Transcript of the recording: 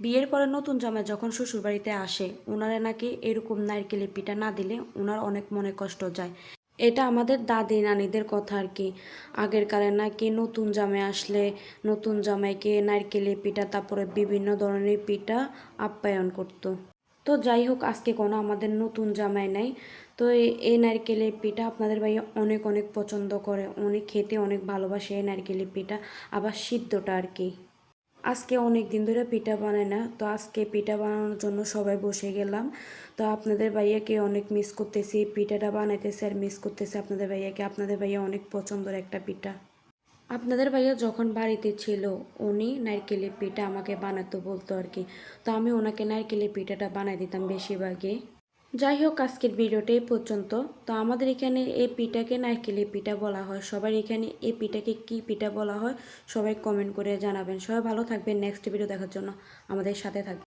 বিয়ের পরে নতুন জামাই যখন শ্বশুরবাড়িতে আসে ওনারা নাকি এরকম নারকেলের পিঠা না দিলে ওনার অনেক মনে কষ্ট যায়। এটা আমাদের দাদি নানিদের কথা আর কি। আগের কালে নাকি নতুন জামাই আসলে নতুন জামাইকে নারকেলের পিঠা তারপরে বিভিন্ন ধরনের পিঠা আপ্যায়ন করতো। তো যাই হোক, আজকে কোনো আমাদের নতুন জামাই নাই। তো এই নারকেলের পিঠা আপনাদের ভাইয়া অনেক অনেক পছন্দ করে, অনেক খেতে অনেক ভালোবাসে এই নারকেলের পিঠা, আবার সিদ্ধটা আর কি। আজকে অনেক দিন ধরে পিঠা বানাই না, তো আজকে পিঠা বানানোর জন্য সবাই বসে গেলাম। তো আপনাদের ভাইয়াকে অনেক মিস করতেছি, পিঠাটা বানাইতেছে আর মিস করতেছে আপনাদের ভাইয়াকে। আপনাদের ভাইয়া অনেক পছন্দের একটা পিঠা। আপনাদের ভাইয়া যখন বাড়িতে ছিল উনি নারকেলের পিঠা আমাকে বানাতে বলতো আর কি। তো আমি ওনাকে নারকেলের পিঠাটা বানাই দিতাম বেশিরভাগই। যাই হোক, আজকের ভিডিওটা এই পর্যন্ত। তো আমাদের এখানে এই পিঠাকে নারকেলের পিঠা বলা হয়। সবার এখানে এই পিঠাকে কি পিঠা বলা হয় সবাই কমেন্ট করে জানাবেন। সবাই ভালো থাকবেন, নেক্সট ভিডিও দেখার জন্য আমাদের সাথে থাকবেন।